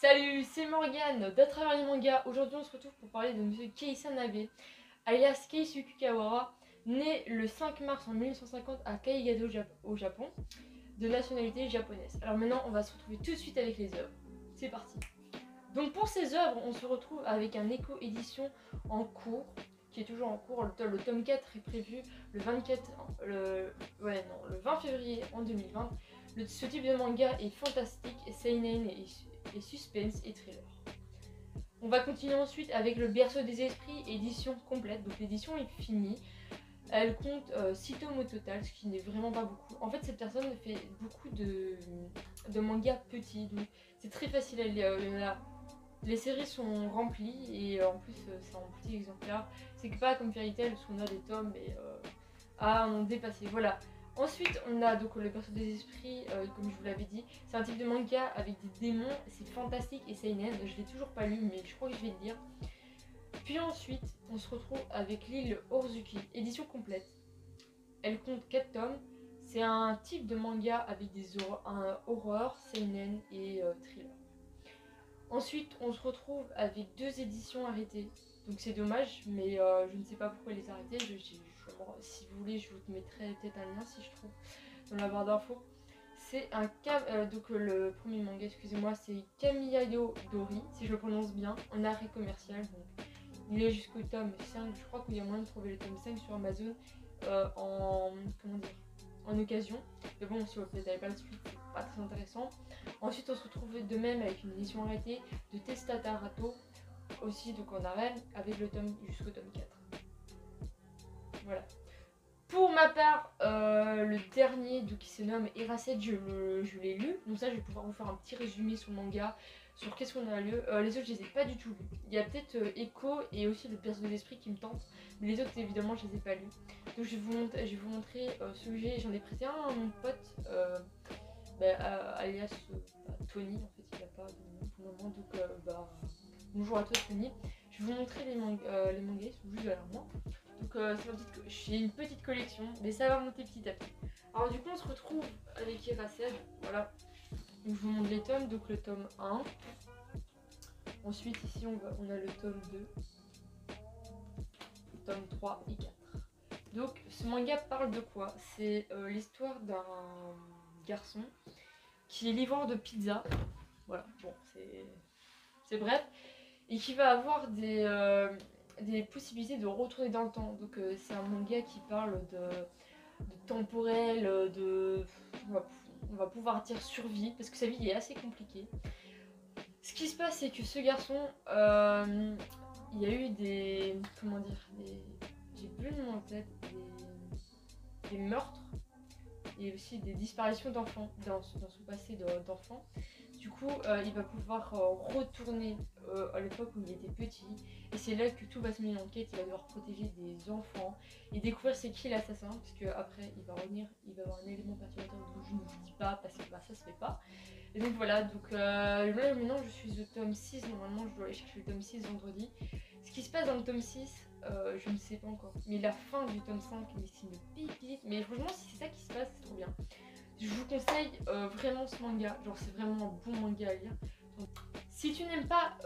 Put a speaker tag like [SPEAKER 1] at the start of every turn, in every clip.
[SPEAKER 1] Salut, c'est Morgane d'À travers les mangas. Aujourd'hui, on se retrouve pour parler de monsieur Kei Sanabe, alias Keisuke Kawara, né le 5 mars en 1950 à Kaigado au Japon, de nationalité japonaise. Alors maintenant, on va se retrouver tout de suite avec les œuvres. C'est parti. Donc pour ces œuvres, on se retrouve avec un éco-édition en cours, qui est toujours en cours. Le tome 4 est prévu le 20 février en 2020. Ce type de manga est fantastique, seinen et suspense et thriller. On va continuer ensuite avec le Berceau des Esprits, édition complète. Donc l'édition est finie. Elle compte 6 tomes au total, ce qui n'est vraiment pas beaucoup. En fait, cette personne fait beaucoup de mangas petits, donc c'est très facile à lire. Les séries sont remplies et en plus c'est en petit exemplaire. C'est pas comme Fairy Tail où on a des tomes et à en dépasser. Voilà. Ensuite on a donc le Berceau des Esprits, comme je vous l'avais dit. C'est un type de manga avec des démons, c'est fantastique et seinen. Je l'ai toujours pas lu mais je crois que je vais le lire. Puis ensuite on se retrouve avec l'île Orzuki, édition complète. Elle compte 4 tomes. C'est un type de manga avec des horreurs, seinen et thriller. Ensuite, on se retrouve avec 2 éditions arrêtées. Donc c'est dommage, mais je ne sais pas pourquoi les arrêter. Si vous voulez, je vous mettrai peut-être un lien si je trouve dans la barre d'infos. C'est un donc le premier manga, excusez-moi, c'est Kamiyayo Dori, si je le prononce bien, en arrêt commercial. Donc il est jusqu'au tome 5. Je crois qu'il y a moyen de trouver le tome 5 sur Amazon en occasion. Mais bon, si vous n'avez pas la suite, c'est pas très intéressant. Ensuite, on se retrouve de même avec une édition arrêtée de Testata Rato, aussi donc en arène, avec le tome jusqu'au tome 4. Voilà. Pour ma part, le dernier qui se nomme Erased, je l'ai lu. Donc ça, je vais pouvoir vous faire un petit résumé sur le manga, sur qu'est-ce qu'on a lu. Les autres, je les ai pas du tout lus. Il y a peut-être Echo et aussi le Berceau des Esprits qui me tentent. Mais les autres, évidemment, je les ai pas lus. Donc je vais vous montrer ce que j'ai. J'en ai prêté un à mon pote, alias Tony. En fait, il n'a pas de nom pour le moment. Donc bonjour à toi Tony. Je vais vous montrer les mangas, ils sont juste derrière moi. Donc j'ai une petite collection, mais ça va monter petit à petit. Alors du coup on se retrouve avec Erased, voilà. Donc, je vous montre les tomes, donc le tome 1. Ensuite ici on a le tome 2, tome 3 et 4. Donc ce manga parle de quoi? C'est l'histoire d'un garçon qui est livreur de pizza. Voilà, bon c'est bref. Et qui va avoir des possibilités de retourner dans le temps. Donc c'est un manga qui parle de temporel, on va pouvoir dire survie, parce que sa vie est assez compliquée. Ce qui se passe, c'est que ce garçon, il y a eu comment dire, j'ai plus le nom en tête, des meurtres et aussi des disparitions d'enfants dans son passé d'enfant. Du coup, il va pouvoir retourner à l'époque où il était petit. Et c'est là que tout va se mettre en quête. Il va devoir protéger des enfants et découvrir c'est qui l'assassin. Parce qu'après, il va revenir, il va avoir un élément perturbateur dont je ne vous dis pas parce que ça se fait pas. Et donc voilà, donc là maintenant je suis au tome 6. Normalement, je dois aller chercher le tome 6 vendredi. Ce qui se passe dans le tome 6, je ne sais pas encore. Mais la fin du tome 5, mais c'est une pipite. Mais franchement, si c'est ça qui se passe, c'est trop bien. Je vous conseille vraiment ce manga, genre c'est vraiment un bon manga à lire. Donc, si tu n'aimes pas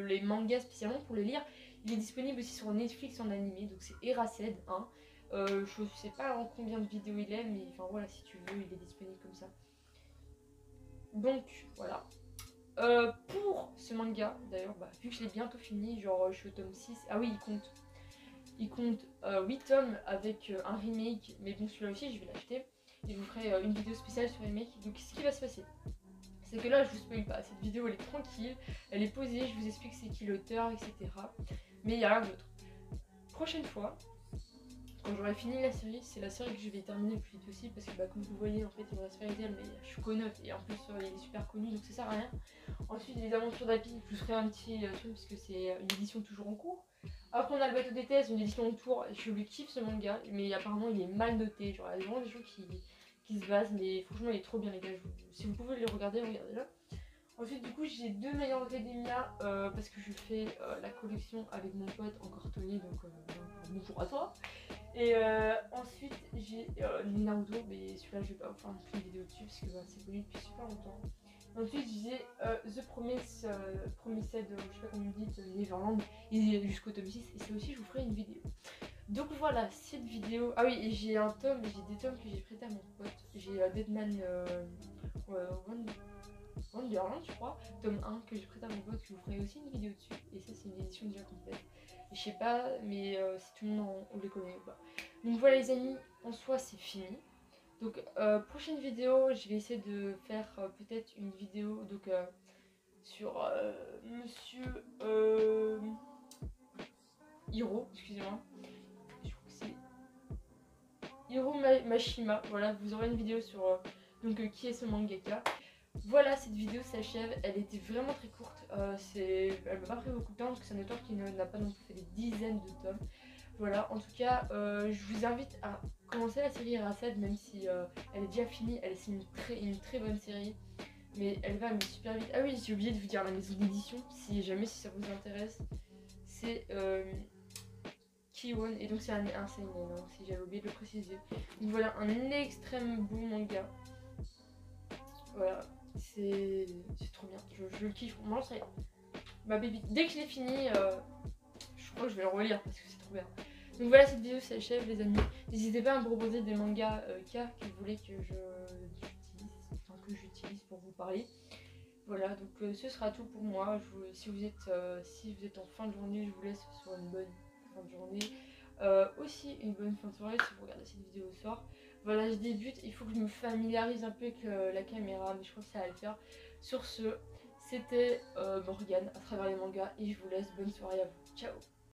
[SPEAKER 1] les mangas spécialement pour les lire, il est disponible aussi sur Netflix en animé, donc c'est Erased 1. Je sais pas en combien de vidéos il est, mais enfin voilà, si tu veux, il est disponible comme ça. Donc voilà. Pour ce manga, d'ailleurs, vu que je l'ai bientôt fini, genre je suis au tome 6, ah oui, il compte 8 tomes avec un remake, mais bon celui-là aussi je vais l'acheter. Et je vous ferai une vidéo spéciale sur les mecs. Donc ce qui va se passer, c'est que là je vous spoil pas, cette vidéo elle est tranquille, elle est posée, je vous explique c'est qui l'auteur, etc. Mais il y a rien d'autre. Prochaine fois, quand j'aurai fini la série, c'est la série que je vais terminer le plus vite possible parce que comme vous voyez en fait il me reste Fairy Tail mais je suis co-9 et en plus il est super connu donc ça sert à rien. Ensuite les aventures d'Happy, je vous ferai un petit truc parce que c'est une édition toujours en cours. Après on a le bateau des thèses, une édition en tour, je lui kiffe ce manga mais apparemment il est mal noté, genre il y a vraiment des gens qui se basent mais franchement il est trop bien les gars, si vous pouvez le regarder, regardez-le. Ensuite du coup j'ai 2 My Hero Academia parce que je fais la collection avec mon pote encore Tony donc bonjour à toi. Et ensuite j'ai Naruto mais celui-là je vais pas vous faire une vidéo dessus parce que c'est connu depuis super longtemps. Ensuite j'ai The Promised, je sais pas comment on dit, de Neverland, et jusqu'au tome 6, et ça aussi je vous ferai une vidéo. Donc voilà, cette vidéo... Ah oui, et j'ai des tomes que j'ai prêté à mon pote. J'ai Deadman Wonderland, je crois, tome 1 que j'ai prêté à mon pote, que je vous ferai aussi une vidéo dessus. Et ça, c'est une édition déjà complète. Et je sais pas, mais si tout le monde on les connaît ou pas. Donc voilà les amis, en soi c'est fini. Donc prochaine vidéo, je vais essayer de faire peut-être une vidéo donc, sur Monsieur Hiro, excusez-moi. Je crois que c'est Hiro Mashima. Voilà, vous aurez une vidéo sur qui est ce mangaka. Voilà, cette vidéo s'achève. Elle était vraiment très courte. Elle m'a pas pris beaucoup de temps parce que c'est un auteur qui n'a pas non plus fait des dizaines de tomes. Voilà, en tout cas, je vous invite à commencer la série Erased, même si elle est déjà finie. C'est une très bonne série, mais elle va mais super vite. Ah oui, j'ai oublié de vous dire la maison d'édition, si jamais si ça vous intéresse. C'est Kiwon, et donc c'est un seinen, hein, si j'avais oublié de le préciser. Donc voilà, un extrême beau manga. Voilà, c'est trop bien, je le kiffe. Moi, c'est ma baby. Dès que je l'ai fini, je crois que je vais le relire parce que c'est trop bien. Donc voilà, cette vidéo s'achève les amis. N'hésitez pas à me proposer des mangas que vous voulez que j'utilise pour vous parler. Voilà, donc ce sera tout pour moi. Si vous êtes en fin de journée, je vous laisse sur une bonne fin de journée. Aussi une bonne fin de soirée si vous regardez cette vidéo au soir. Voilà, je débute, il faut que je me familiarise un peu avec la caméra, mais je crois que ça va le faire. Sur ce, c'était Morgane à travers les mangas et je vous laisse, bonne soirée à vous. Ciao.